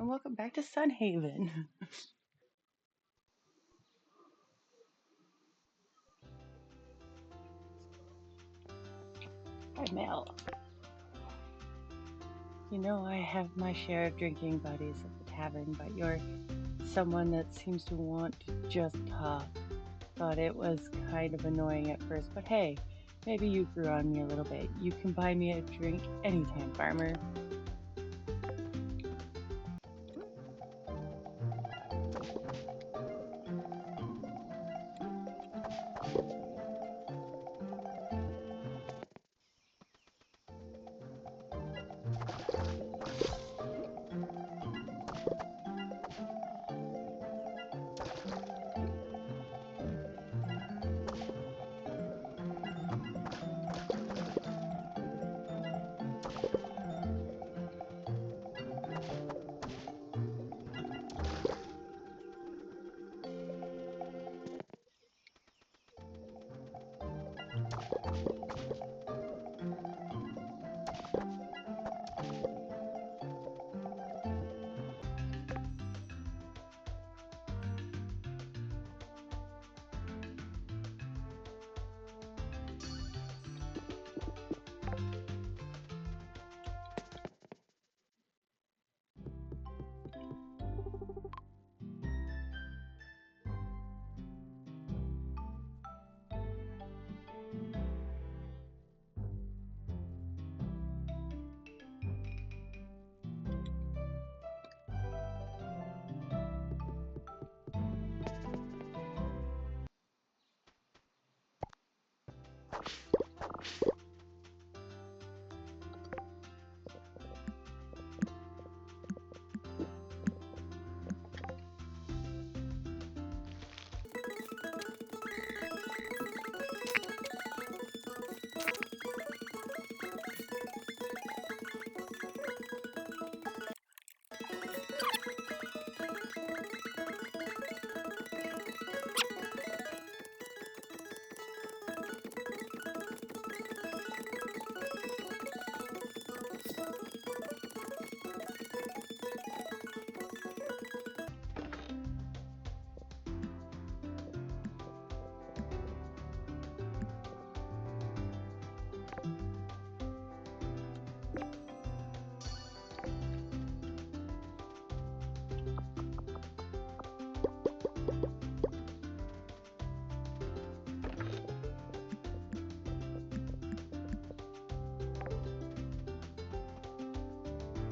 and welcome back to Sunhaven. Hi, Mel. You know, I have my share of drinking buddies at the tavern, but you're someone that seems to want to just talk. Thought it was kind of annoying at first, but hey, maybe you grew on me a little bit. You can buy me a drink anytime, farmer.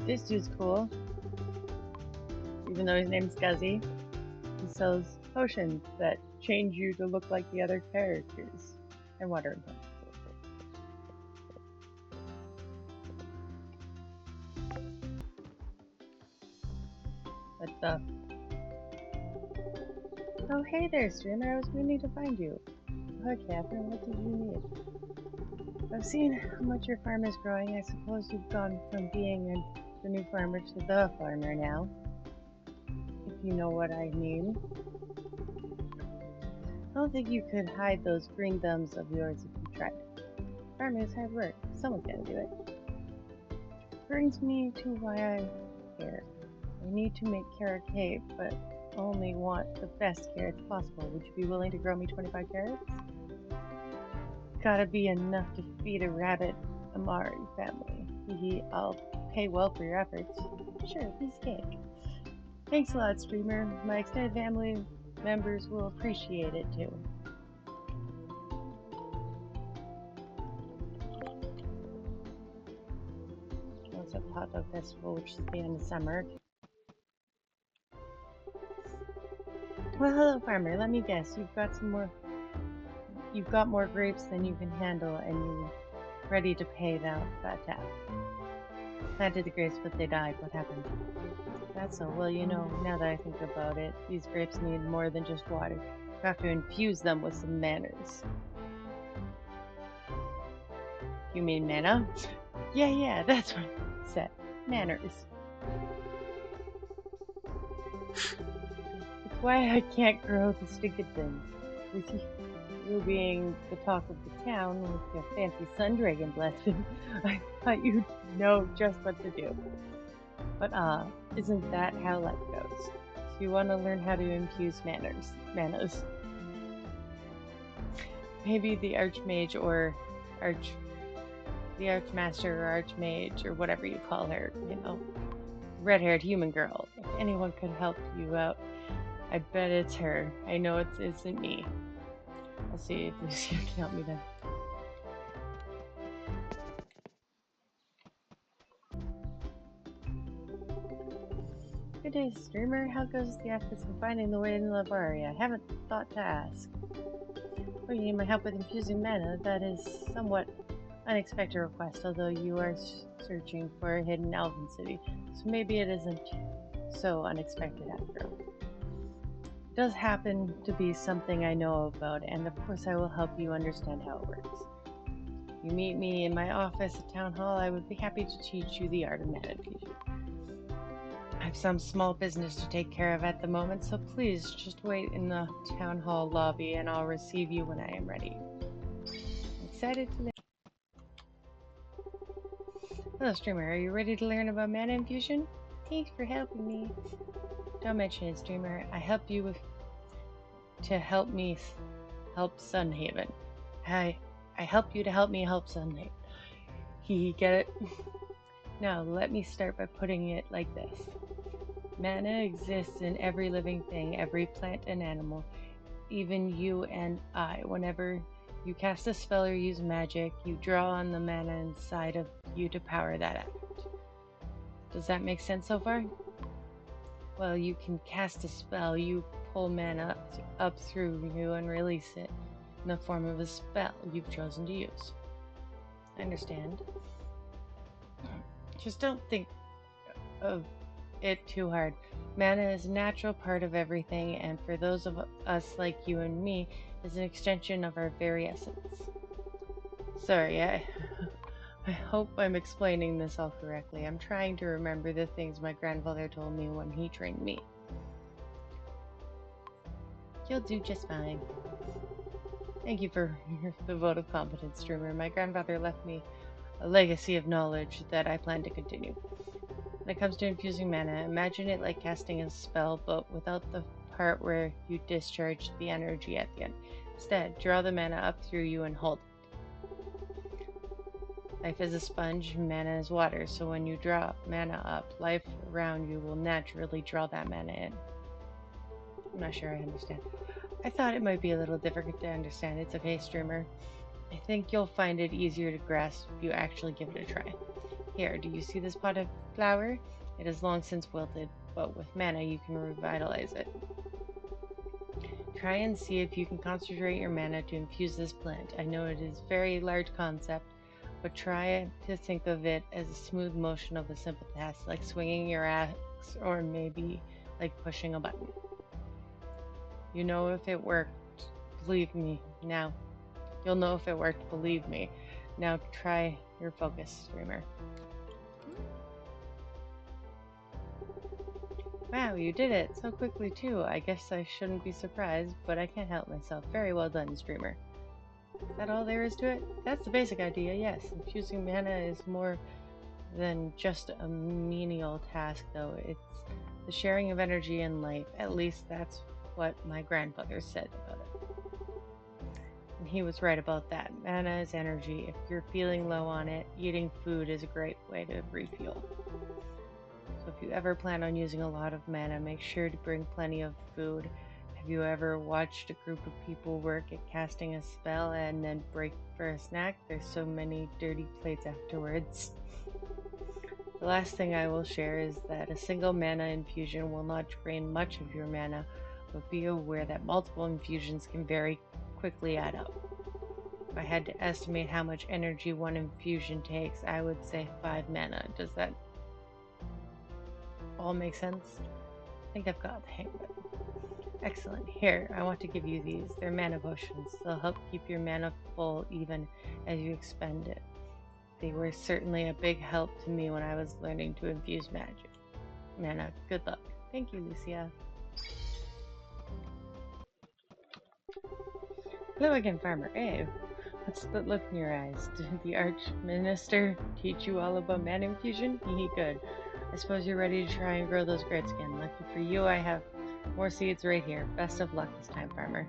This dude's cool, even though his name's Guzzy. He sells potions that change you to look like the other characters. And water. What the? Oh, hey there, streamer. I was meaning to find you. Hi, Catherine. What did you need? I've seen how much your farm is growing. I suppose you've gone from being the new farmer to the farmer now. If you know what I mean. I don't think you could hide those green thumbs of yours if you tried. Farming is hard work. Someone's gotta do it. Brings me to why I'm here. I need to make carrot cake, but only want the best carrots possible. Would you be willing to grow me 25 carrots? Gotta be enough to feed a rabbit Amari family. I'll pay well for your efforts. Sure, piece of cake. Thanks a lot, streamer. My extended family members will appreciate it too. Once at the hot dog festival, which is the end of summer. Well, hello, farmer. Let me guess. You've got more grapes than you can handle, and you're ready to pay that tab. Planted the grapes, but they died. What happened? That's so. Well, you know, now that I think about it, these grapes need more than just water. You have to infuse them with some manners. You mean mana? Yeah, that's what I said. Manners. It's why I can't grow the stinking things. With you being the talk of the town with your fancy sun dragon blessing, I thought you'd know just what to do. But isn't that how life goes? If you want to learn how to infuse manas, maybe the Archmage or Arch, the Archmaster or Archmage or whatever you call her, red-haired human girl. If anyone could help you out, I bet it's her. I know it isn't me. I'll see if Lucia can help me then. Good day, streamer. How goes the efforts in finding the way in Lavaria? I haven't thought to ask. Oh, you need my help with infusing mana? That is somewhat unexpected request, although you are searching for a hidden elven city, so maybe it isn't so unexpected after all. It does happen to be something I know about, and of course I will help you understand how it works. If you meet me in my office at Town Hall, I would be happy to teach you the art of mana infusion. I have some small business to take care of at the moment, so please just wait in the Town Hall lobby and I'll receive you when I am ready. I'm excited to... Hello, streamer. Are you ready to learn about mana infusion? Thanks for helping me. Don't mention it, streamer. I help you to help me help Sunhaven. I help you to help me help Sunhaven. Get it? Now, let me start by putting it like this. Mana exists in every living thing, every plant and animal, even you and I. Whenever you cast a spell or use magic, you draw on the mana inside of you to power that act. Does that make sense so far? Well, you can cast a spell, you pull mana up through you and release it in the form of a spell you've chosen to use. I understand. Just don't think of it too hard. Mana is a natural part of everything, and for those of us like you and me, is an extension of our very essence. Sorry, I hope I'm explaining this all correctly. I'm trying to remember the things my grandfather told me when he trained me. You'll do just fine. Thank you for the vote of confidence, streamer. My grandfather left me a legacy of knowledge that I plan to continue. When it comes to infusing mana, imagine it like casting a spell, but without the part where you discharge the energy at the end. Instead, draw the mana up through you and hold it. Life is a sponge, mana is water, so when you draw mana up, life around you will naturally draw that mana in. I'm not sure I understand. I thought it might be a little difficult to understand. It's okay, streamer. I think you'll find it easier to grasp if you actually give it a try. Here, do you see this pot of flower? It has long since wilted, but with mana you can revitalize it. Try and see if you can concentrate your mana to infuse this plant. I know it is a very large concept, but try to think of it as a smooth motion of a simple task, like swinging your axe or maybe like pushing a button. You know if it worked, believe me. Now, you'll know if it worked, believe me. Now try your focus, streamer. Wow, you did it so quickly too. I guess I shouldn't be surprised, but I can't help myself. Very well done, streamer. Is that all there is to it? That's the basic idea, yes. Infusing mana is more than just a menial task, though. It's the sharing of energy and life. At least that's what my grandfather said about it. And he was right about that. Mana is energy. If you're feeling low on it, eating food is a great way to refuel. So if you ever plan on using a lot of mana, make sure to bring plenty of food. Have you ever watched a group of people work at casting a spell and then break for a snack? There's so many dirty plates afterwards. The last thing I will share is that a single mana infusion will not drain much of your mana, but be aware that multiple infusions can very quickly add up. If I had to estimate how much energy one infusion takes, I would say 5 mana. Does that all make sense? I think I've got the hang of it. Excellent. Here, I want to give you these. They're mana potions. They'll help keep your mana full even as you expend it. They were certainly a big help to me when I was learning to infuse magic. Mana, good luck. Thank you, Lucia. Hello again, farmer. Hey, what's the look in your eyes? Did the Archminister teach you all about mana infusion? Good. I suppose you're ready to try and grow those grapes again. Lucky for you, I have more seeds right here. Best of luck this time, farmer.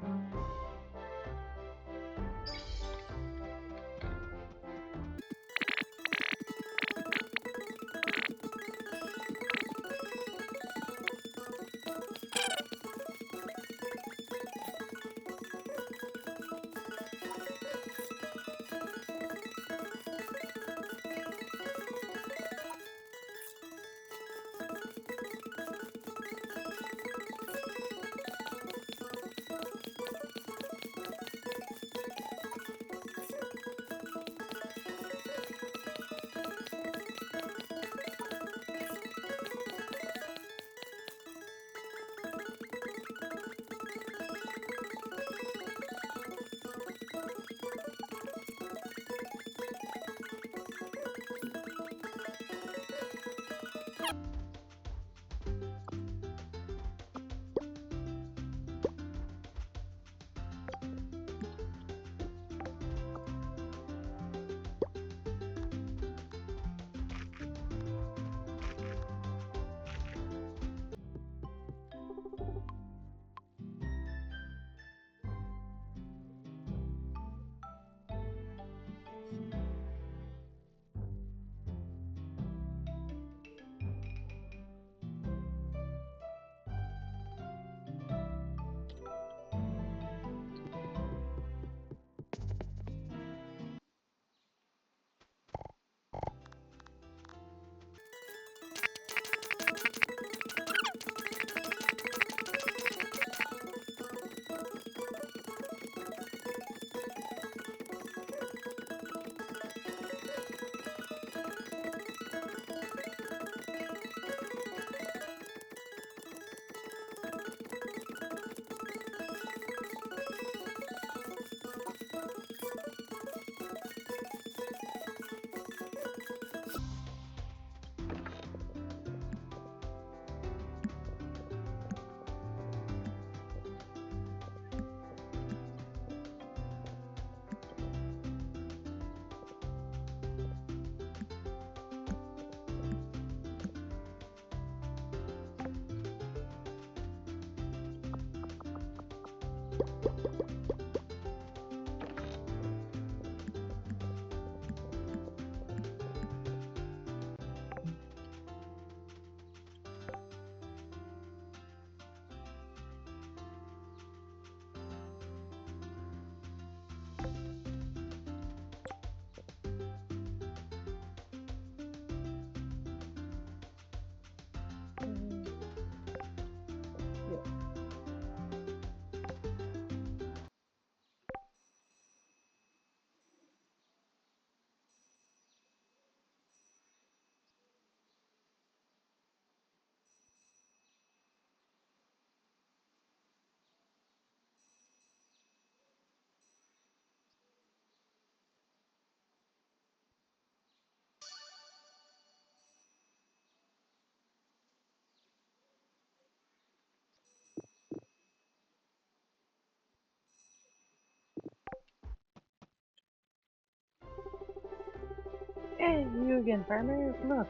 Hey, you again, farmer. Look,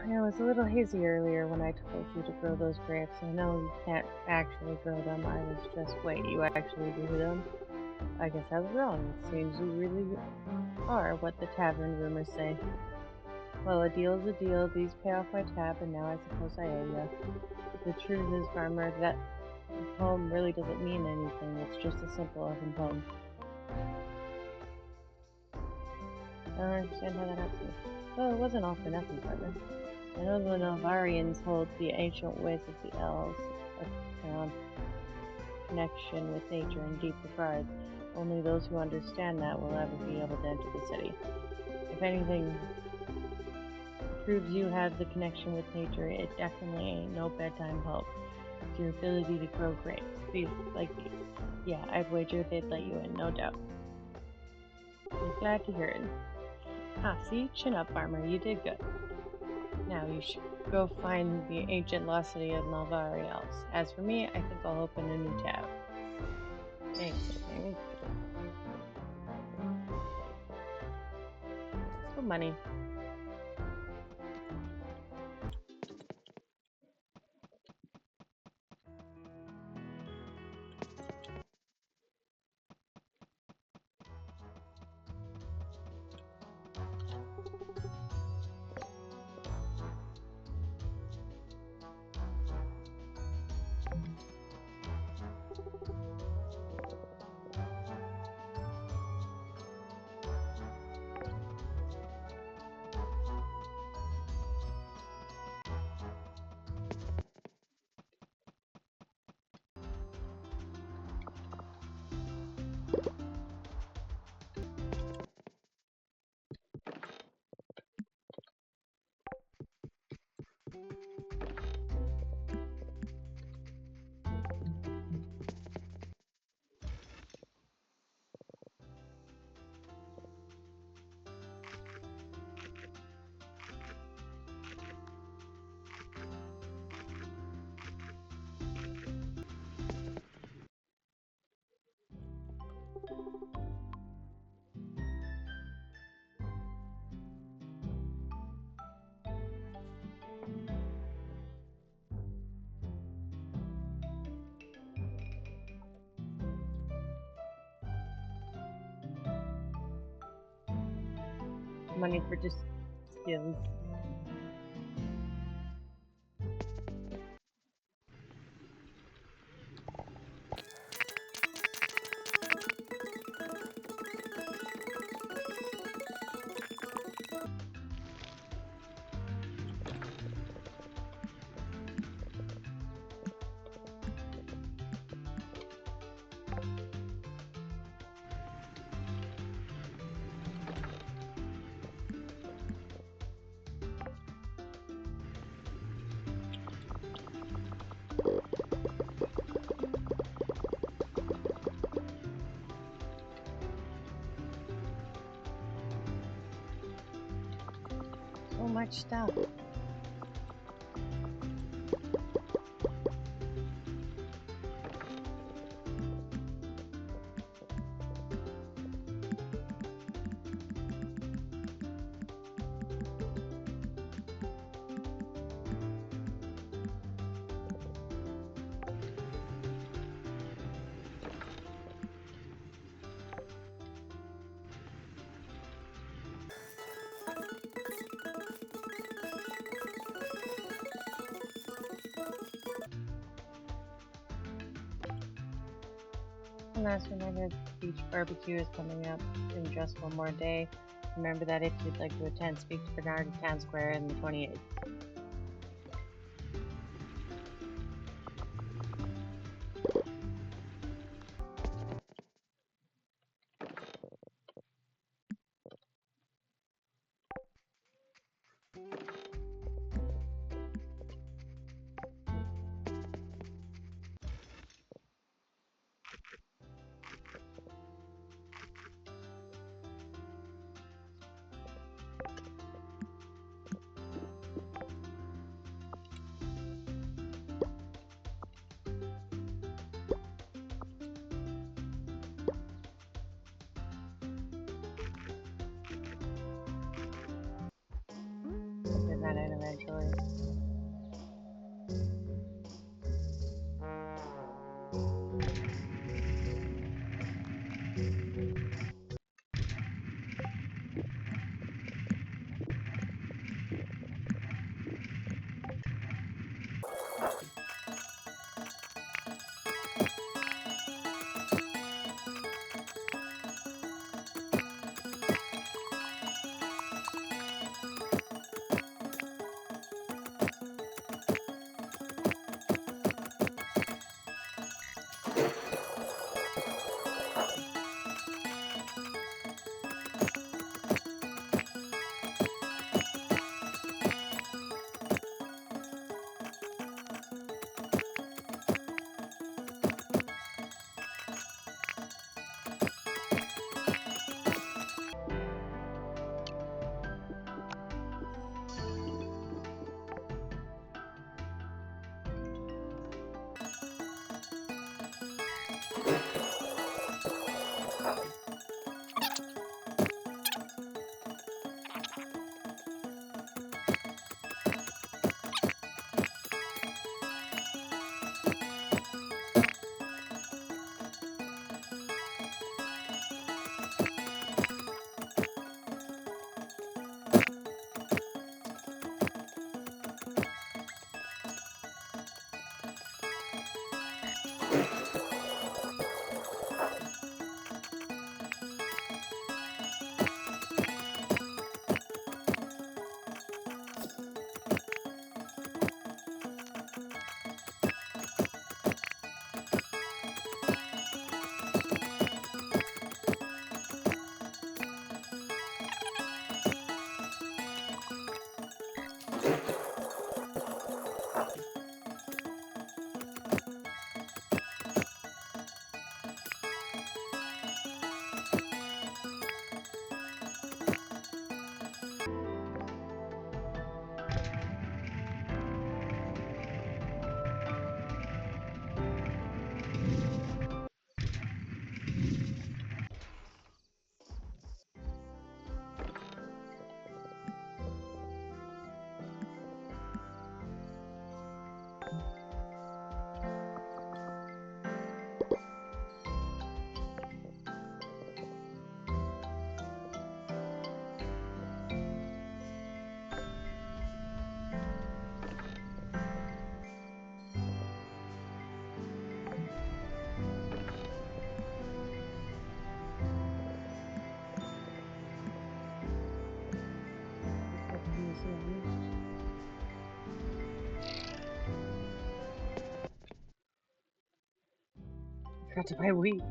I was a little hazy earlier when I told you to grow those grapes. I know you can't actually grow them. I was just, wait, you actually grew them? I guess I was wrong. It seems you really are what the tavern rumors say. Well, a deal's a deal. These pay off my tab, and now I suppose I owe ya. The truth is, farmer, that poem really doesn't mean anything. It's just a simple elven poem. I don't understand how that happens. Well, it wasn't all for nothing, partner. I know the Nalvarians hold the ancient ways of the elves, a connection with nature in deep regard. Only those who understand that will ever be able to enter the city. If anything proves you have the connection with nature, it definitely ain't no bedtime hope. It's your ability to grow grapes, these like these. Yeah, I'd wager they'd let you in, no doubt. I'm glad to hear it. Ah, see? Chin up, farmer. You did good. Now you should go find the ancient lost city of Nalvari elves. As for me, I think I'll open a new tab. Thanks. Oh, money. Money for just skills. So much stuff. Last reminder, beach barbecue is coming up in just one more day. Remember that if you'd like to attend, speak to Bernard at Town Square on the 28th. Forgot to buy wheat.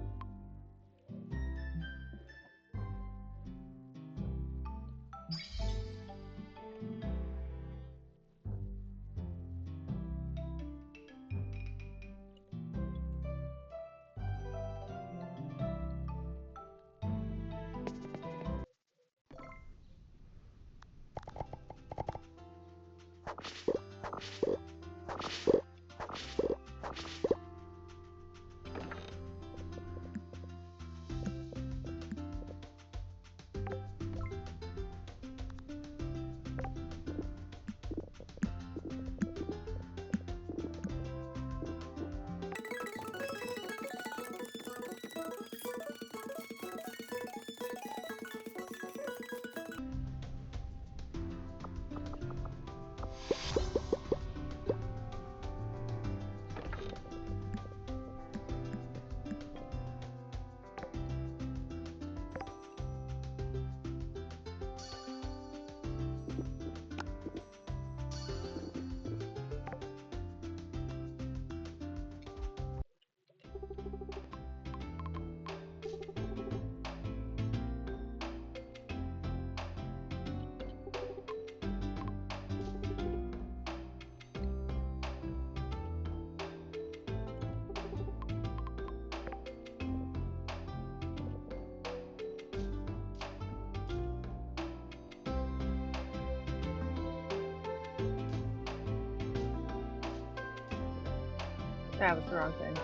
That was the wrong thing.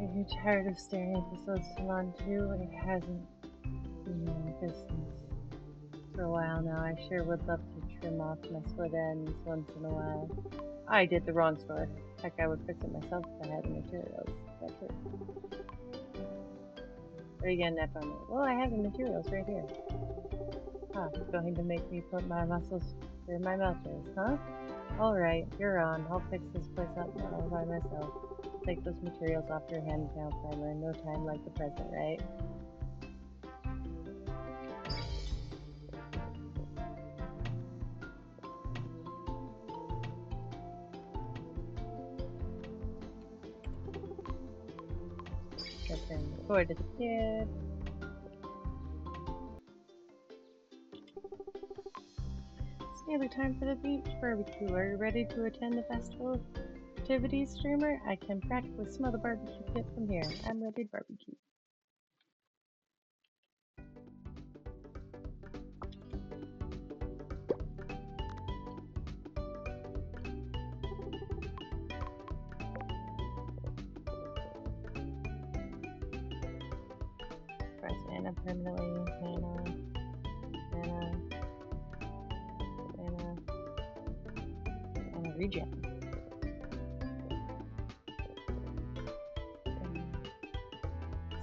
Are you tired of staring at this old salon too? It hasn't been in business for a while now. I sure would love to trim off my split ends once in a while. I did the wrong store. Heck, I would fix it myself if I had the materials. That's true. What are you getting at on me? Well, I have the materials right here. Huh, going to make me put my muscles where my mouth is, huh? Alright, you're on. I'll fix this place up all by myself. Take those materials off your hand now, primer. No time like the present, right? Return the toy to the kid. It's nearly time for the beach barbecue. Are you ready to attend the festival activities, streamer? I can practically smell the barbecue pit from here. I'm ready to barbecue. Press Anna permanently. Anna. Regen.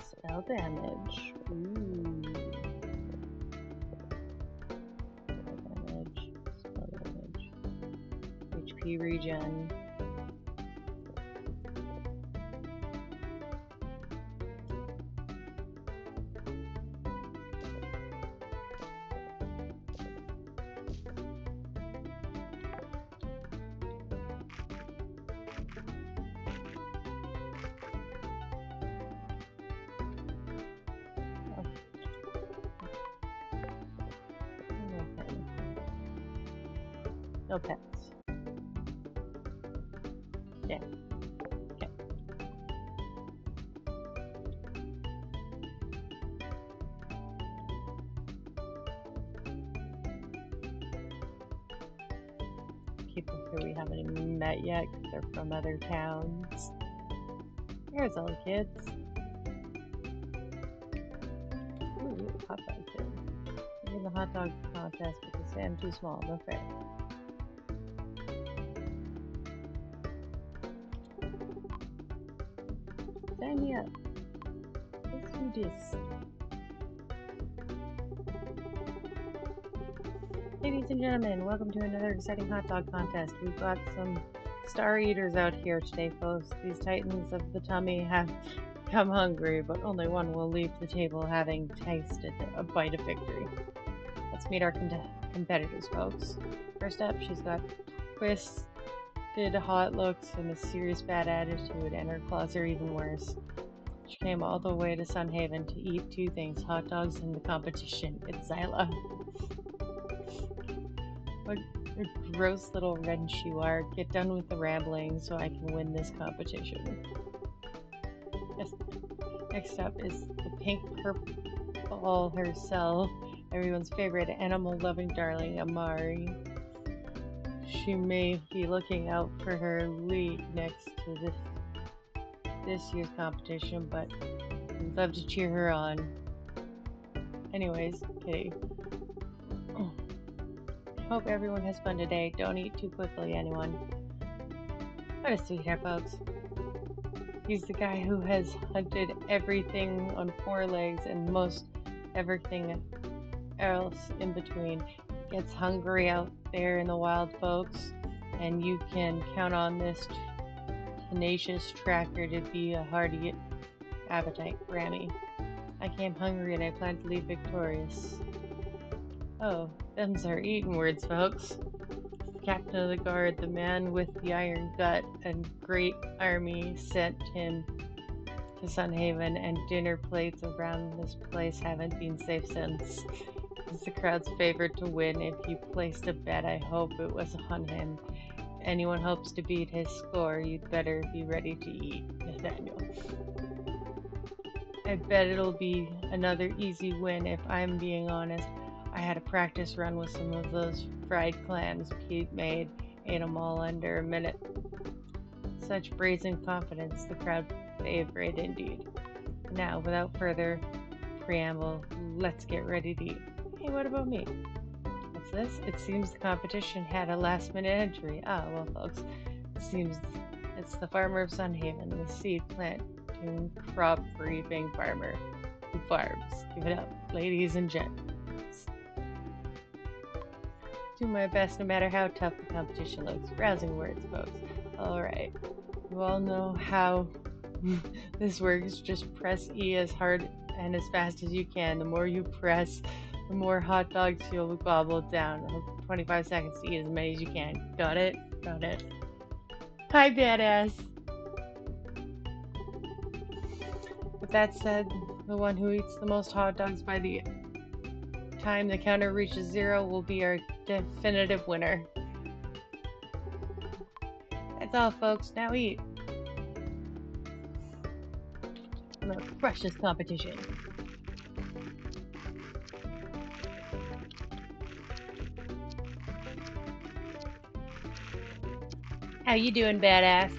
Spell damage. Ooh. Spell damage. HP regen. No pets. Yeah. who we haven't even met yet because they're from other towns. There's all the kids. Ooh, hot dog kid. Maybe the hot dog contest because I'm too small, no fair. Sign me up. Let's do this. Ladies and gentlemen, welcome to another exciting hot dog contest. We've got some star eaters out here today, folks. These titans of the tummy have come hungry, but only one will leave the table having tasted a bite of victory. Let's meet our competitors, folks. First up, she's got twisted hot looks and a serious bad attitude, and her claws are even worse. She came all the way to Sunhaven to eat two things, hot dogs and the competition. It's Zyla. What a gross little wrench you are. Get done with the rambling so I can win this competition. Next up is the pink purple herself, everyone's favorite animal-loving darling, Amari. She may be looking out for her league next to this year's competition, but we'd love to cheer her on. Anyways, Kitty. Hope everyone has fun today. Don't eat too quickly, anyone. What a sweetheart, folks. He's the guy who has hunted everything on four legs and most everything else in between. Gets hungry out there in the wild, folks, and you can count on this tenacious tracker to be a hearty appetite, Grammy. I came hungry and I plan to leave victorious. Oh, them's our eating words, folks. Captain of the guard, the man with the iron gut and great army sent him to Sunhaven, and dinner plates around this place haven't been safe since. He's the crowd's favorite to win. If you placed a bet, I hope it was on him. If anyone hopes to beat his score, you'd better be ready to eat, Nathaniel. I bet it'll be another easy win if I'm being honest. I had a practice run with some of those fried clams Pete made, ate them all under a minute. Such brazen confidence, the crowd favorite indeed. Now, without further preamble, let's get ready to eat. Hey, what about me? What's this? It seems the competition had a last-minute entry. Ah, well, folks, it seems it's the farmer of Sunhaven, the seed planting, crop reaping farmer who farms. Give it up, ladies and gents. Do my best no matter how tough the competition looks. Rousing words, folks. Alright. You all know how this works. Just press E as hard and as fast as you can. The more you press, the more hot dogs you'll gobble down. 25 seconds to eat as many as you can. Got it? Got it. Hi, badass! With that said, the one who eats the most hot dogs by the time the counter reaches 0 will be our definitive winner. That's all, folks. Now eat. I'm gonna crush this competition. How you doing, badass?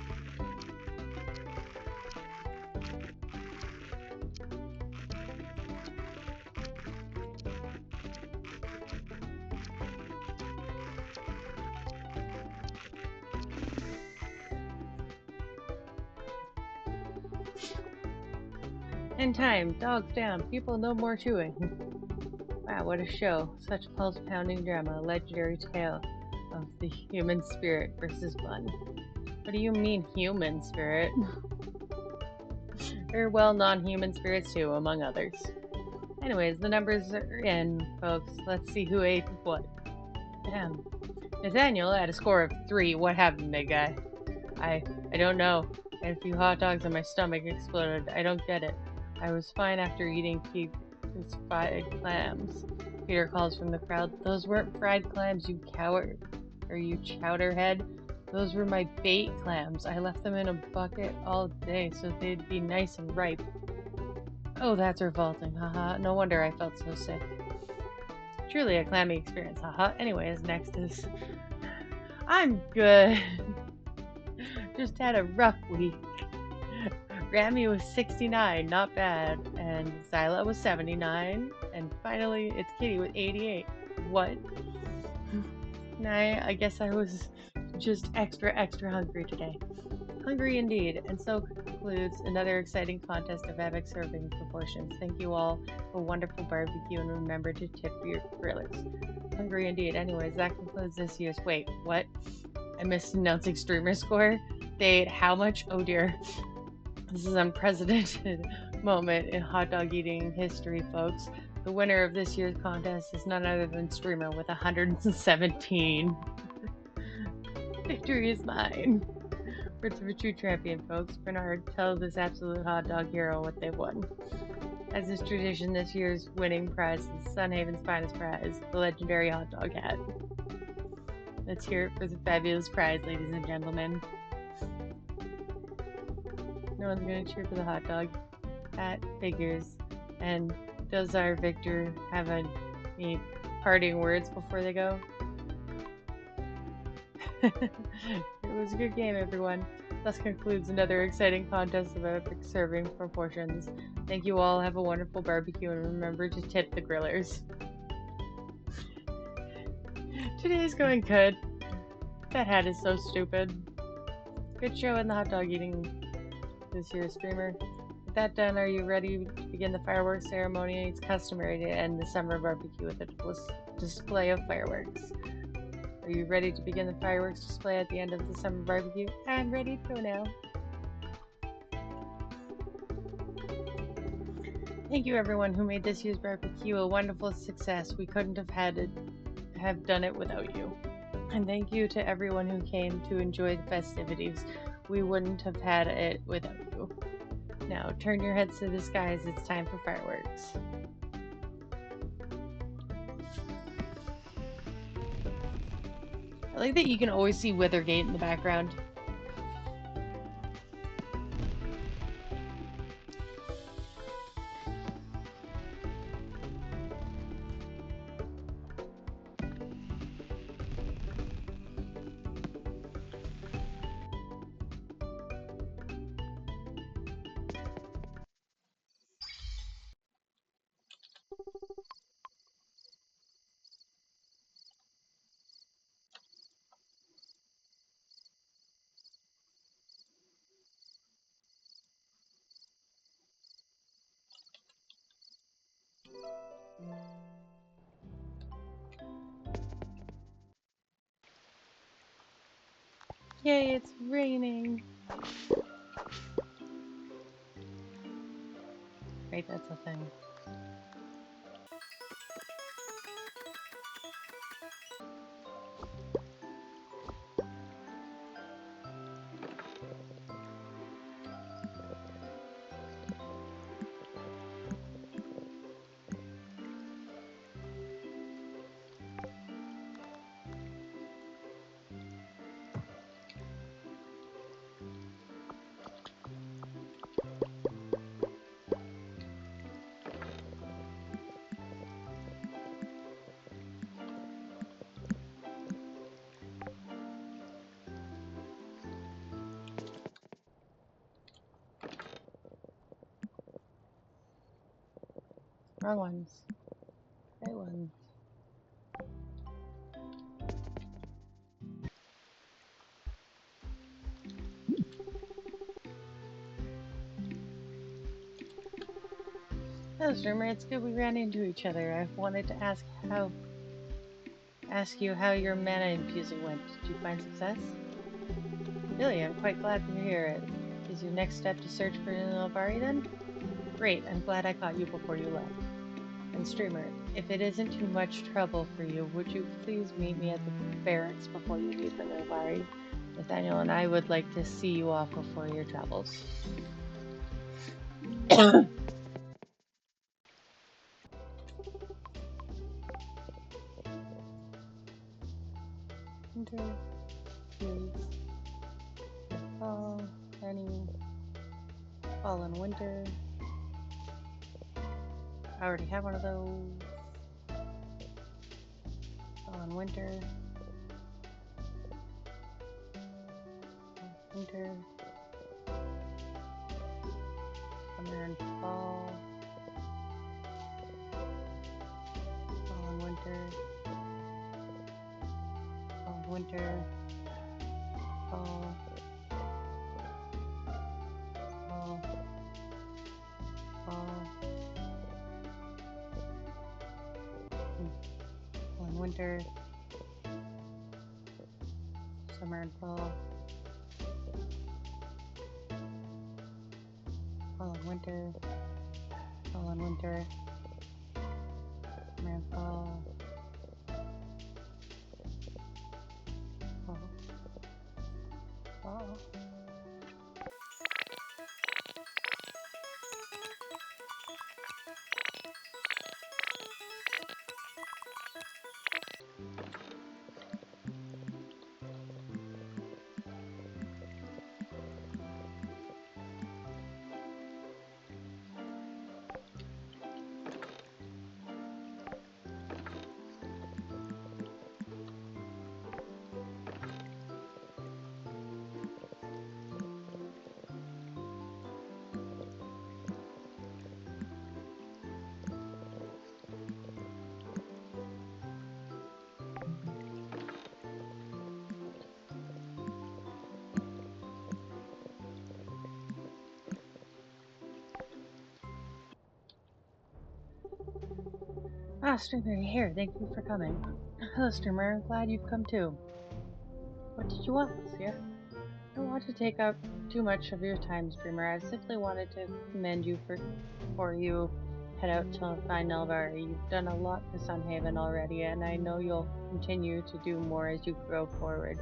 In time, dogs down, people no more chewing. Wow, what a show. Such pulse-pounding drama, a legendary tale of the human spirit versus fun. What do you mean, human spirit? There are well, non-human spirits too, among others. Anyways, the numbers are in, folks. Let's see who ate what. Damn. Nathaniel had a score of 3. What happened, big guy? I don't know. I had a few hot dogs and my stomach exploded. I don't get it. I was fine after eating Peter's fried clams. Peter calls from the crowd. Those weren't fried clams, you coward. Or you chowderhead. Those were my bait clams. I left them in a bucket all day so they'd be nice and ripe. Oh, that's revolting. Haha. No wonder I felt so sick. Truly a clammy experience. Haha. Anyways, next is... I'm good. Just had a rough week. Rami was 69, not bad. And Zyla was 79. And finally, it's Kitty with 88. What? Nah, I guess I was just extra hungry today. Hungry indeed. And so concludes another exciting contest of epic serving proportions. Thank you all for a wonderful barbecue, and remember to tip your grillers. Hungry indeed. Anyways, that concludes this year's. Wait, what? I missed announcing streamer score. They ate how much? Oh dear. This is an unprecedented moment in hot dog eating history, folks. The winner of this year's contest is none other than Streamer with 117. Victory is mine. Words of a true champion, folks. Bernard, tell this absolute hot dog hero what they won. As is tradition, this year's winning prize is Sunhaven's finest prize, the legendary hot dog hat. Let's hear it for the fabulous prize, ladies and gentlemen. No one's gonna cheer for the hot dog hat. Figures. And does our victor have any parting words before they go? It was a good game, everyone. Thus concludes another exciting contest of epic serving proportions. Thank you all, have a wonderful barbecue, and remember to tip the grillers. Today is going good. That hat is so stupid. Good show in the hot dog eating this year's streamer. With that done, are you ready to begin the fireworks ceremony? It's customary to end the summer barbecue with a display of fireworks. Are you ready to begin the fireworks display at the end of the summer barbecue? I'm ready to go now. Thank you everyone who made this year's barbecue a wonderful success. We couldn't have done it without you. And thank you to everyone who came to enjoy the festivities. We wouldn't have had it without you. Now turn your heads to the skies. It's time for fireworks. I like that you can always see Withergate in the background. Yay, it's raining. Right, that's a thing. Wrong ones. Right ones. Hello, streamer. It's good we ran into each other. I wanted to ask you how your mana infusing went. Did you find success? Really, I'm quite glad to hear it. Is your next step to search for Nilvari then? Great, I'm glad I caught you before you left. And streamer, if it isn't too much trouble for you, would you please meet me at the barracks before you leave for Nilvari? Nathaniel and I would like to see you off before your travels. Winter, please. Fall, any fall and winter. I already have one of those. Fall and winter. winter, summer and fall, fall and winter, fall and winter, fall, fall, fall, fall and winter, summer and fall, fall and winter, fall and winter, summer and fall, fall, fall. Ah, Streamer, you're here. Thank you for coming. Hello, Streamer. Glad you've come too. What did you want, Lucia? I don't want to take up too much of your time, Streamer. I simply wanted to commend you before you head out to find Nelvara. You've done a lot for Sunhaven already, and I know you'll continue to do more as you grow forward.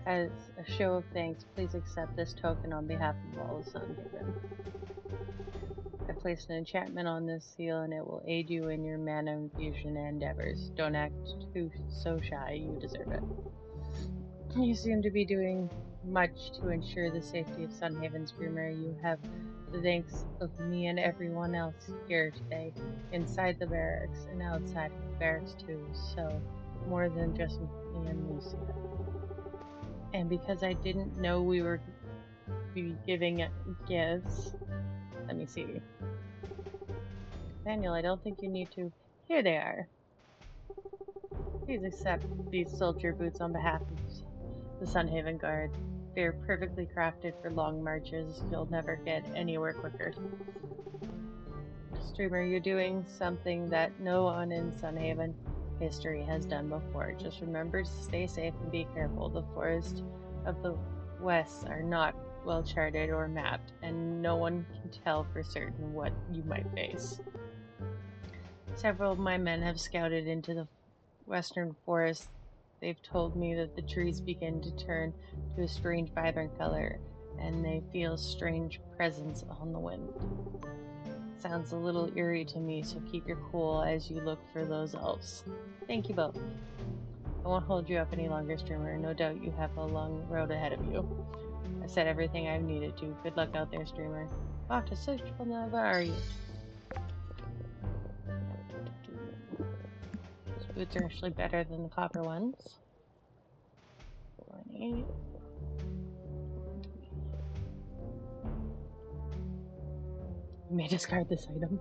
As a show of thanks, please accept this token on behalf of all of Sunhaven. I placed an enchantment on this seal, and it will aid you in your mana infusion endeavors. Don't act so shy, you deserve it. You seem to be doing much to ensure the safety of Sunhaven's Streamer. You have the thanks of me and everyone else here today, inside the barracks and outside of the barracks too, so more than just me and Lucia. And because I didn't know we were giving gifts, let me see. Daniel, I don't think you need to. Here they are. Please accept these soldier boots on behalf of the Sunhaven Guard. They're perfectly crafted for long marches. You'll never get anywhere quicker. Streamer, you're doing something that no one in Sunhaven history has done before. Just remember to stay safe and be careful. The forests of the West are not well charted or mapped, and no one can tell for certain what you might face. Several of my men have scouted into the western forest. They've told me that the trees begin to turn to a strange vibrant color, and they feel strange presence on the wind. Sounds a little eerie to me, so keep your cool as you look for those elves. Thank you both. I won't hold you up any longer, Streamer. No doubt you have a long road ahead of you. I've said everything I've needed to. Good luck out there, Streamer. Off to search for Nova, are you? These boots are actually better than the copper ones. 28. You may discard this item.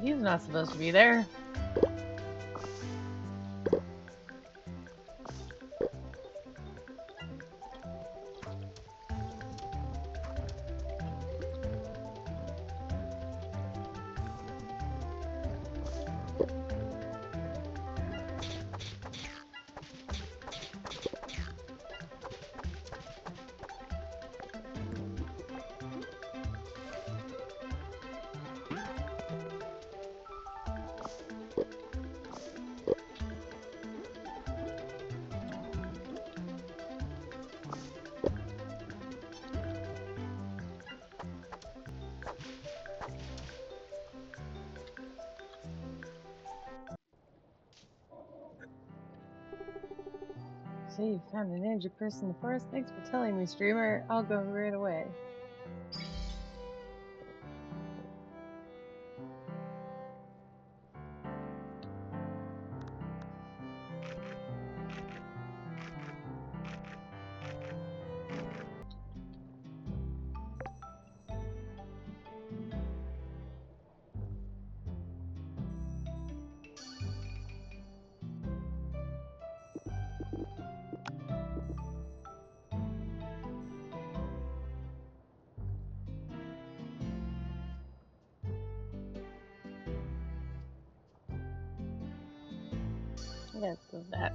He's not supposed to be there. So you found an injured person in the forest? Thanks for telling me, streamer. I'll go right away. Let's go with that.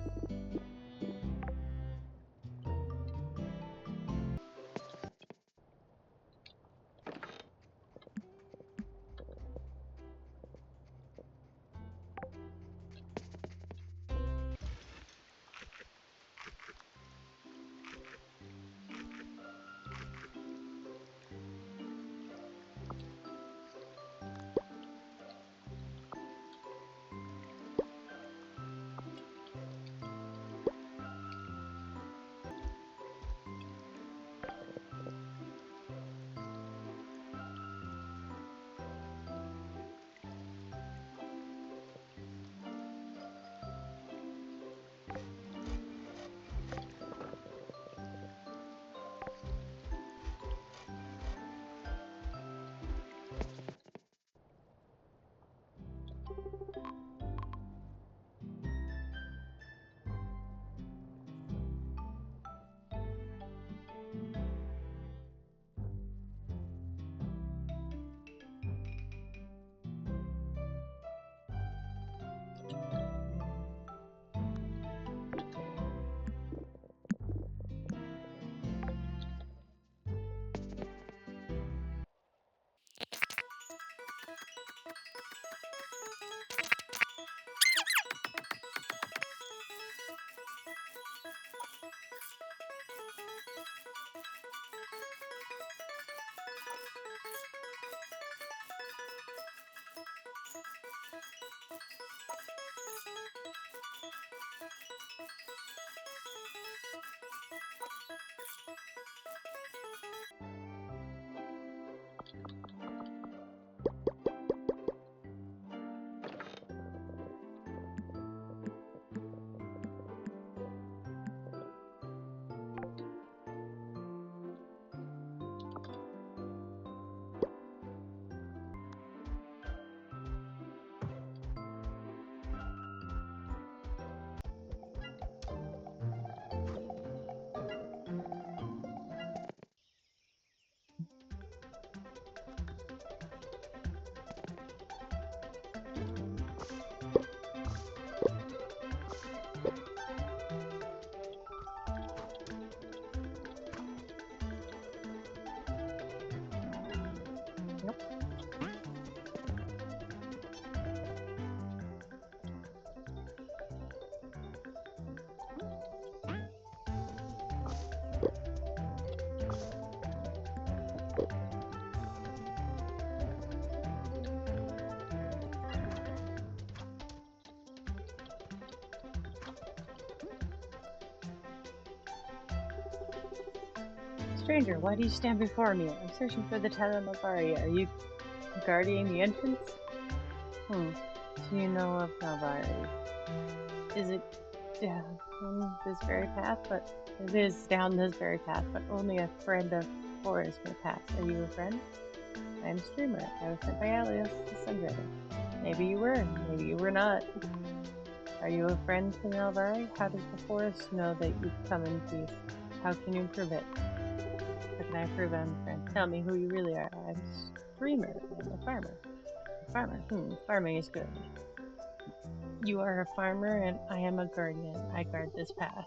Nope. Stranger, why do you stand before me? I'm searching for the town of Malvaria. Are you guarding the entrance? Do you know of Malvaria? Is it down this very path? But it is down this very path, but only a friend of Forest may pass. Are you a friend? I am Streamer. I was sent by Alias, the Sun Dragon. Maybe you were, maybe you were not. Are you a friend to Malvari? How does the forest know that you've come in peace? How can you prove it? How can I prove I'm a friend? Tell me who you really are. I'm Streamer. I'm a farmer. A farmer? Farming is good. You are a farmer and I am a guardian. I guard this path.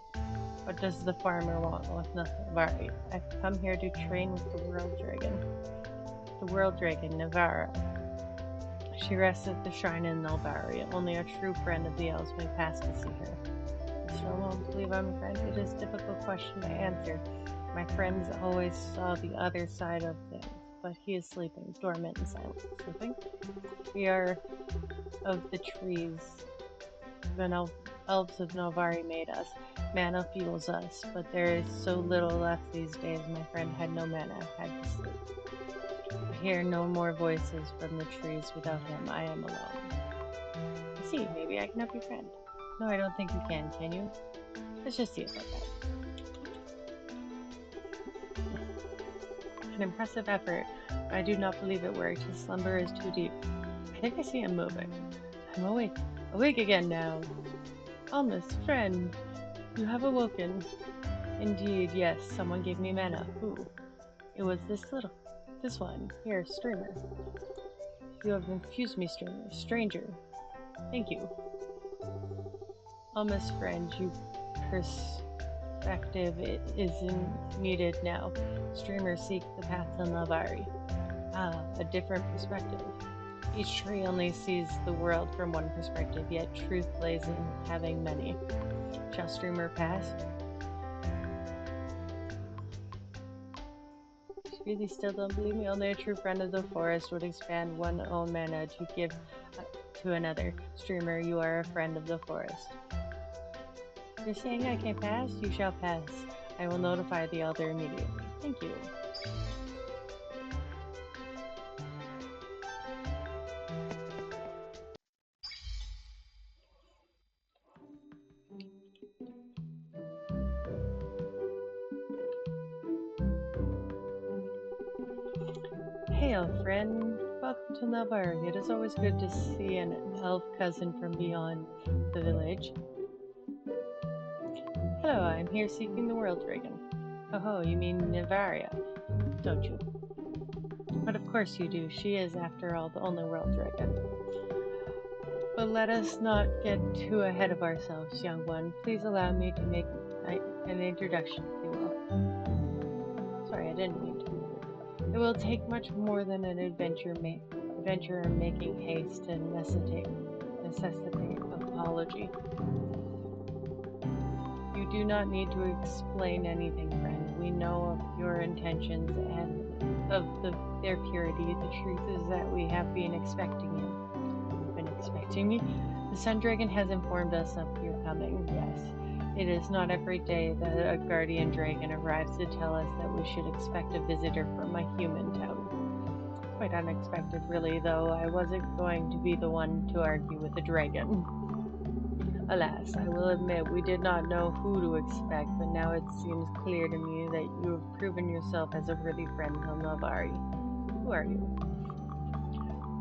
What does the farmer want with Navari? I've come here to train with the World Dragon. The World Dragon, Navara. She rests at the shrine in Nalvaria. Only a true friend of the elves may pass to see her. You still won't believe I'm a friend? It is a difficult question to answer. My friends always saw the other side of things, but he is sleeping, dormant and silent. Sleeping? We are of the trees. elves of Novari made us. Mana fuels us, but there is so little left these days. My friend had no mana, had to sleep. I hear no more voices from the trees. Without him, I am alone. I see, maybe I can help your friend. No, I don't think you can you? Let's just see about that. An impressive effort, but I do not believe it worked. His slumber is too deep. I think I see him moving. I'm awake. Awake again now. Almost, friend, you have awoken. Indeed, yes, someone gave me mana. Who? It was this one. Here, streamer. You have infused me, streamer. Stranger. Thank you. Almost, friend, you perspective isn't needed now. Streamers seek the paths in Lavari. Ah, a different perspective. Each tree only sees the world from one perspective, yet truth lays in having many. Shall streamer pass? You really still don't believe me? Only a true friend of the forest would expand one own mana to give to another. Streamer, you are a friend of the forest. You're saying I can pass? You shall pass. I will notify the elder immediately. Thank you. Hail, friend. Welcome to Melbourne. It is always good to see an elf cousin from beyond the village. Hello, I'm here seeking the World Dragon. Oh, you mean Nivaria, don't you? But of course you do. She is, after all, the only World Dragon. But let us not get too ahead of ourselves, young one. Please allow me to make an introduction, if you will. Sorry, I didn't mean to. It will take much more than an adventurer making haste to necessitate apology. You do not need to explain anything, friend. We know of your intentions and of their purity. The truth is that we have been expecting you. You've been expecting me? The Sun Dragon has informed us of your coming, yes. It is not every day that a guardian dragon arrives to tell us that we should expect a visitor from a human town. Quite unexpected, really, though. I wasn't going to be the one to argue with the dragon. Alas, I will admit we did not know who to expect, but now it seems clear to me that you have proven yourself as a worthy friend of Navari. Who are you?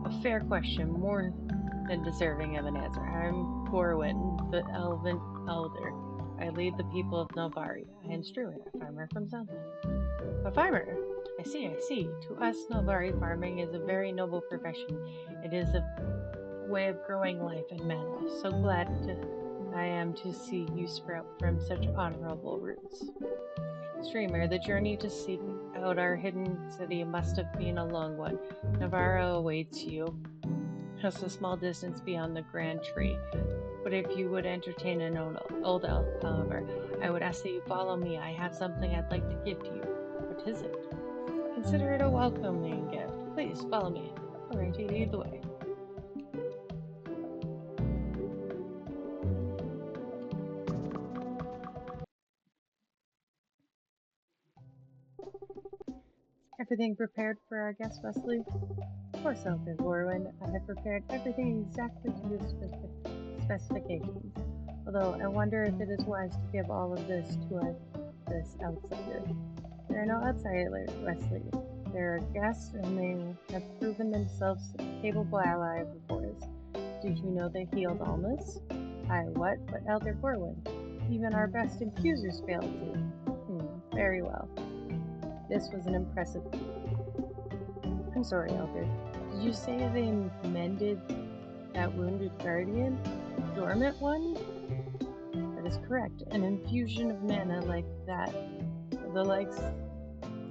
A fair question, more than deserving of an answer. I'm Gorwin, the Elven Elder. I lead the people of Navari. I am Struer, a farmer from Sunland. A farmer? I see. To us, Navari farming is a very noble profession. It is a way of growing life and mana. So glad I am to see you sprout from such honorable roots. Streamer, the journey to seek out our hidden city must have been a long one. Navarro awaits you, just a small distance beyond the grand tree. But if you would entertain an old elf, however, I would ask that you follow me. I have something I'd like to give to you. What is it? Consider it a welcoming gift. Please follow me. All right, you lead the way. Everything prepared for our guest, Wesley? Of course, Elder Gorwin. I have prepared everything exactly to your specifications. Although I wonder if it is wise to give all of this to this outsider. There are no outsiders, Wesley. There are guests, and they have proven themselves a capable ally of the forest. Did you know they healed Almas? Aye, what? But Elder Gorwin, even our best infusers failed to. Very well. This was an impressive feat. I'm sorry, Elder. Did you say they mended that wounded guardian? Dormant one? That is correct. An infusion of mana like that, the likes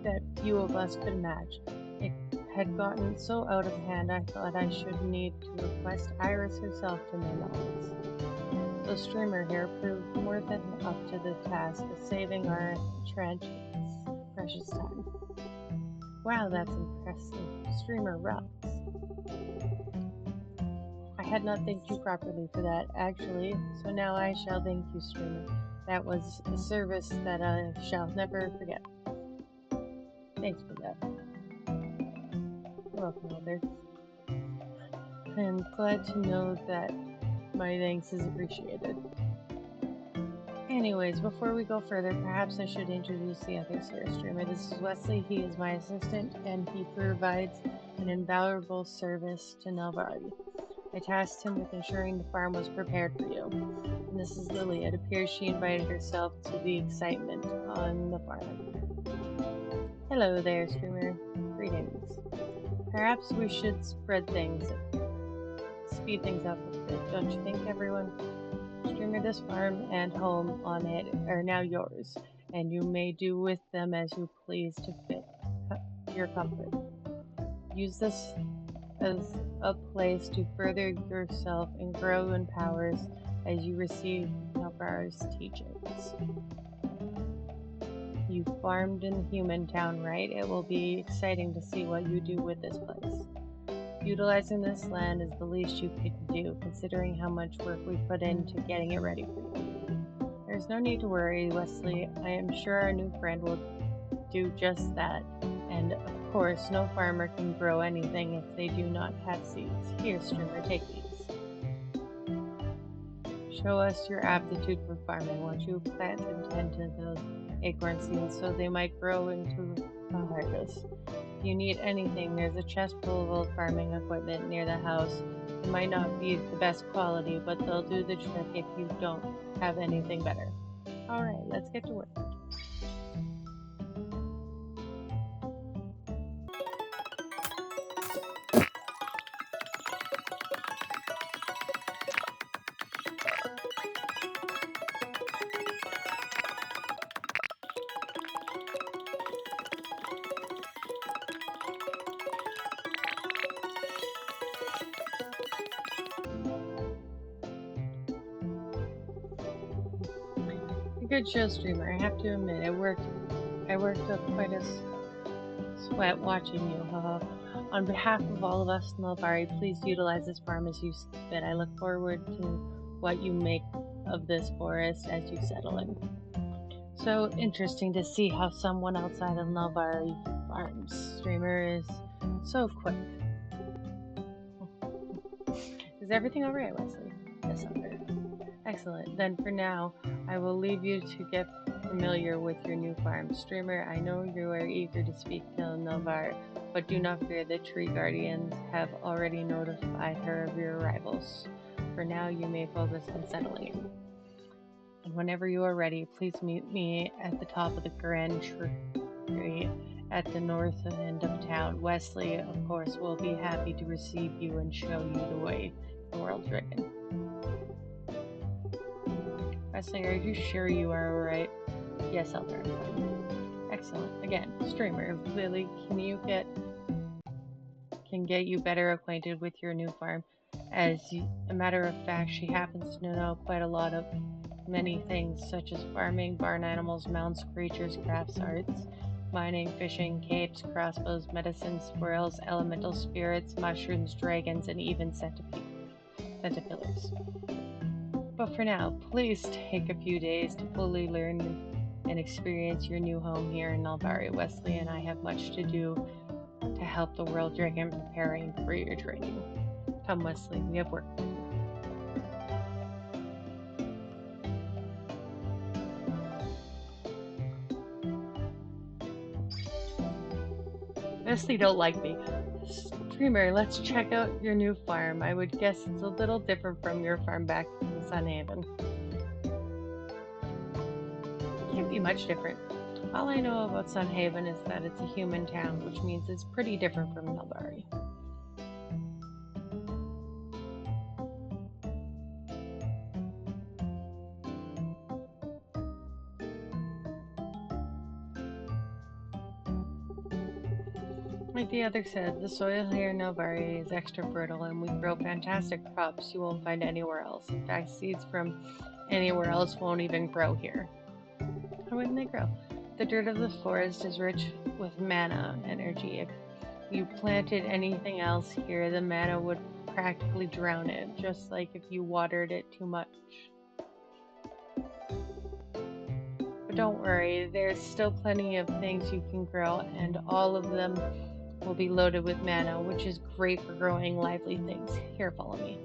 that few of us could match. It had gotten so out of hand I thought I should need to request Iris herself to mend all this. The streamer here proved more than up to the task of saving our trench precious time. Wow, that's impressive. Streamer rocks. I had not thanked you properly for that, actually, so now I shall thank you, streamer. That was a service that I shall never forget. Thanks for that. You're welcome, Elder. I am glad to know that my thanks is appreciated. Anyways, before we go further, perhaps I should introduce the others here, streamer. This is Wesley. He is my assistant, and he provides an invaluable service to Nelvari. I tasked him with ensuring the farm was prepared for you. And this is Lily. It appears she invited herself to the excitement on the farm. Hello there, streamer. Greetings. Perhaps we should speed things up a bit, don't you think, everyone? Streamer, this farm and home on it are now yours, and you may do with them as you please to fit your comfort. Use this as a place to further yourself and grow in powers as you receive Nelvara's teachings. You farmed in Human Town, right? It will be exciting to see what you do with this place. Utilizing this land is the least you could do, considering how much work we put into getting it ready for you. There's no need to worry, Wesley. I am sure our new friend will do just that. And of course, no farmer can grow anything if they do not have seeds. Here, streamer, take these. Show us your aptitude for farming. Won't you plant and tend to those acorn seeds so they might grow into a harvest? If you need anything, there's a chest full of old farming equipment near the house. It might not be the best quality, but they'll do the trick if you don't have anything better. Alright, let's get to work. Good show, streamer. I have to admit, I worked up quite a sweat watching you. On behalf of all of us in Nelvari, please utilize this farm as you see fit. I look forward to what you make of this forest as you settle in. So interesting to see how someone outside of Nelvari farms. Streamer is so quick. Is everything alright, Wesley? Yes, Elder. Excellent. Then for now, I will leave you to get familiar with your new farm. Streamer, I know you are eager to speak to Nelvar, but do not fear, the tree guardians have already notified her of your arrivals. For now, you may focus on settling in. And whenever you are ready, please meet me at the top of the grand tree at the north end of town. Wesley, of course, will be happy to receive you and show you the way the world driven. Wesley, are you sure you are alright? Yes, Elder, I'm fine. Excellent. Again, streamer, Lily, can get you better acquainted with your new farm. As a matter of fact, she happens to know quite a lot of many things, such as farming, barn animals, mounts, creatures, crafts, arts, mining, fishing, capes, crossbows, medicine, squirrels, elemental spirits, mushrooms, dragons, and even centipillars. But for now, please take a few days to fully learn and experience your new home here in Nelvari. Wesley and I have much to do to help the world dragon preparing for your training. Come, Wesley, we have work to do. Wesley don't like me. Streamer, let's check out your new farm. I would guess it's a little different from your farm back in Sunhaven. It can't be much different. All I know about Sunhaven is that it's a human town, which means it's pretty different from Nelvari. Like the other said, the soil here in Nelvari is extra fertile and we grow fantastic crops you won't find anywhere else. In fact, seeds from anywhere else won't even grow here. How wouldn't they grow? The dirt of the forest is rich with mana energy. If you planted anything else here, the mana would practically drown it, just like if you watered it too much. But don't worry, there's still plenty of things you can grow, and all of them will be loaded with mana, which is great for growing lively things. Here, follow me.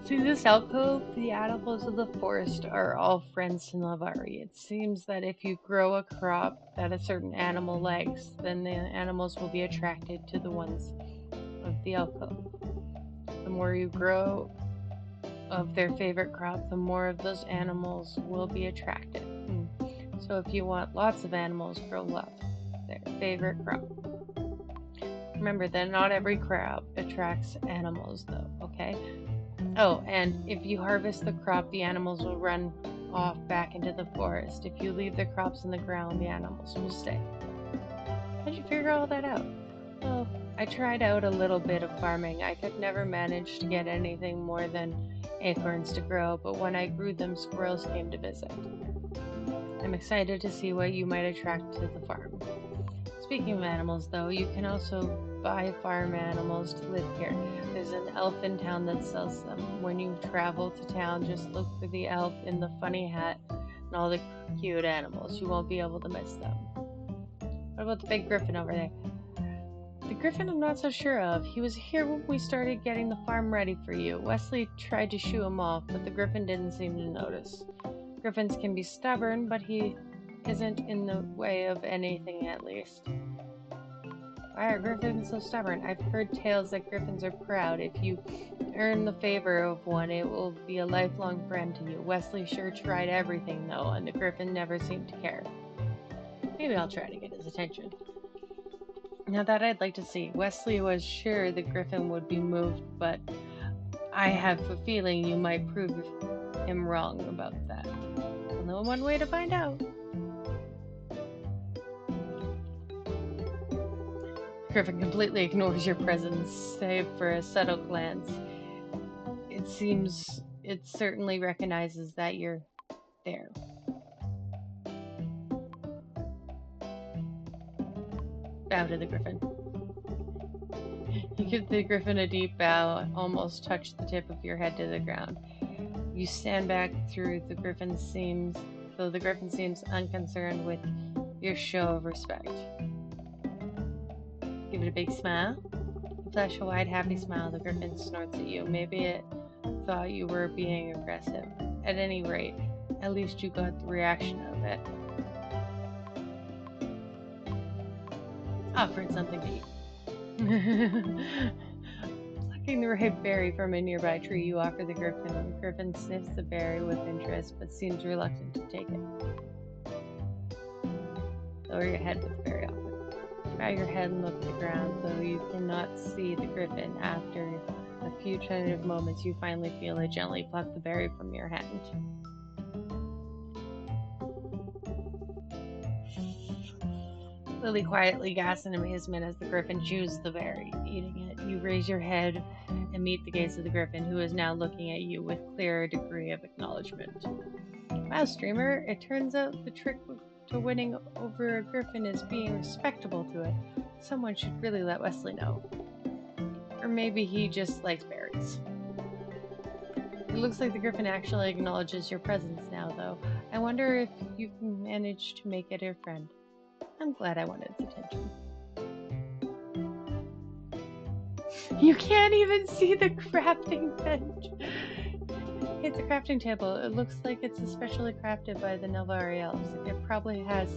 Through this alcove, the animals of the forest are all friends to Navari. It seems that if you grow a crop that a certain animal likes, then the animals will be attracted to the ones of the alcove. The more you grow of their favorite crop, the more of those animals will be attracted. So if you want lots of animals, grow lots of their favorite crop. Remember that not every crop attracts animals, though, okay? Oh, and if you harvest the crop, the animals will run off back into the forest. If you leave the crops in the ground, the animals will stay. How'd you figure all that out? Well, I tried out a little bit of farming. I could never manage to get anything more than acorns to grow, but when I grew them, squirrels came to visit. I'm excited to see what you might attract to the farm. Speaking of animals, though, you can also buy farm animals to live here. There's an elf in town that sells them. When you travel to town, just look for the elf in the funny hat and all the cute animals. You won't be able to miss them. What about the big griffin over there? The griffin I'm not so sure of. He was here when we started getting the farm ready for you. Wesley tried to shoo him off, but the griffin didn't seem to notice. Griffins can be stubborn, but he isn't in the way of anything, at least. Why are griffins so stubborn? I've heard tales that griffins are proud. If you earn the favor of one, it will be a lifelong friend to you. Wesley sure tried everything, though, and the griffin never seemed to care. Maybe I'll try to get his attention. Now that I'd like to see. Wesley was sure the griffin would be moved, but I have a feeling you might prove him wrong about that. We'll know one way to find out. Griffin completely ignores your presence, save for a subtle glance. It seems it certainly recognizes that you're there. Bow to the griffin. You give the griffin a deep bow, almost touch the tip of your head to the ground. You stand back though the griffin seems unconcerned with your show of respect. Give it a big smile. You flash a wide, happy smile. The griffin snorts at you. Maybe it thought you were being aggressive. At any rate, at least you got the reaction of it. Offered something to eat. Plucking the ripe berry from a nearby tree, you offer the griffin. The griffin sniffs the berry with interest, but seems reluctant to take it. Lower your head with the berry offer. Bow your head and look at the ground, though you cannot see the griffin. After a few tentative moments, you finally feel it gently pluck the berry from your hand. Lily quietly gasps in amazement as the griffin chews the berry. Eating it, you raise your head and meet the gaze of the griffin, who is now looking at you with clearer degree of acknowledgement. Wow, streamer, it turns out the trick to winning over a griffin is being respectable to it. Someone should really let Wesley know. Or maybe he just likes berries. It looks like the griffin actually acknowledges your presence now, though. I wonder if you can manage to make it your friend. I'm glad I wanted its attention. You can't even see the crafting bench. It's a crafting table. It looks like it's especially crafted by the Navari elves. It probably has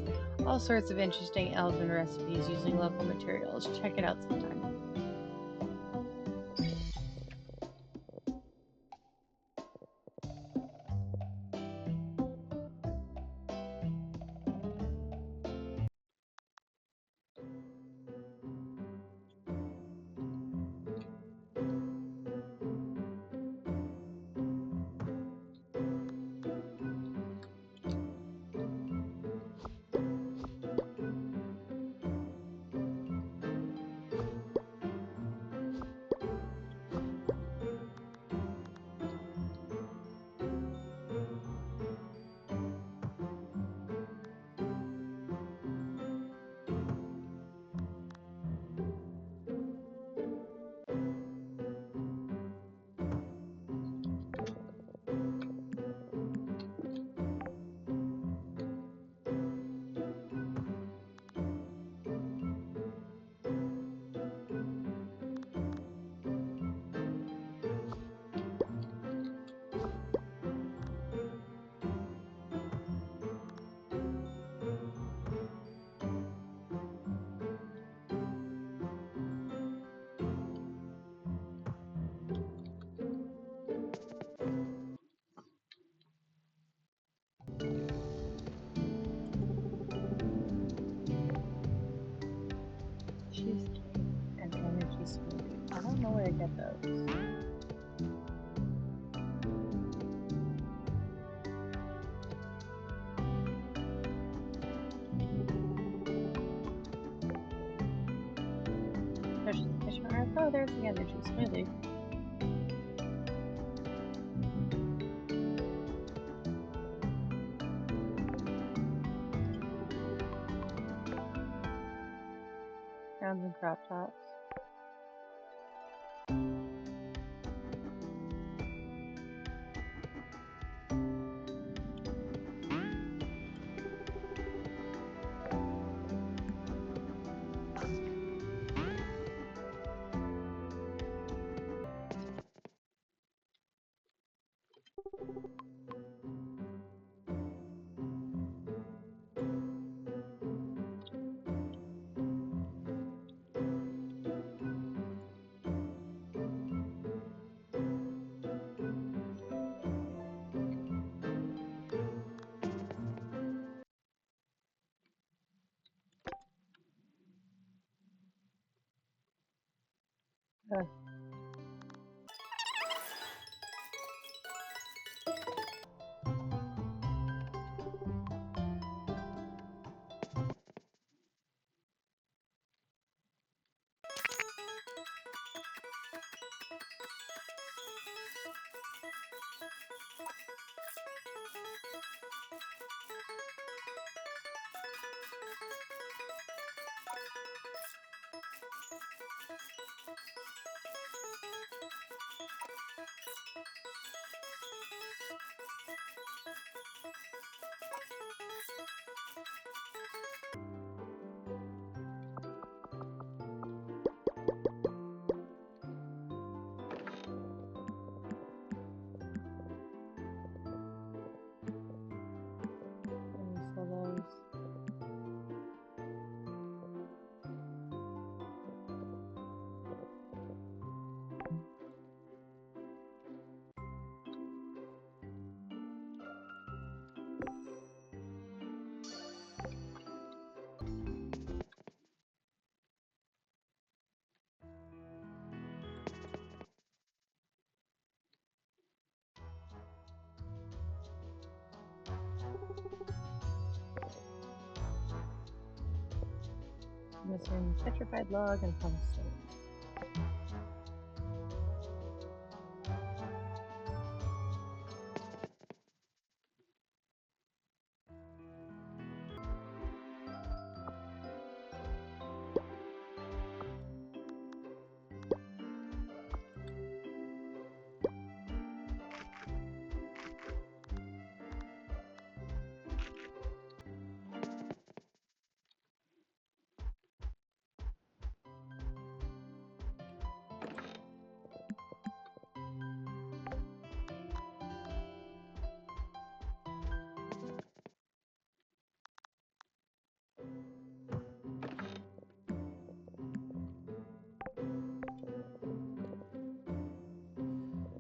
all sorts of interesting elven recipes using local materials. Check it out sometime. Oh, there's the energy smoothie. Gowns and crop tops. Those. Missing petrified log and pumice stone.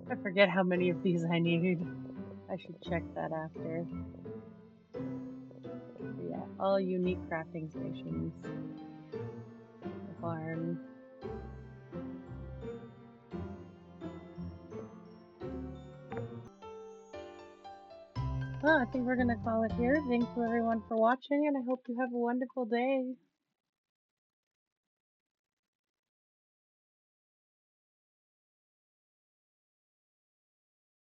I forget how many of these I need. I should check that after. Yeah, all unique crafting stations. The barn. Well, I think we're going to call it here. Thank you everyone for watching, and I hope you have a wonderful day.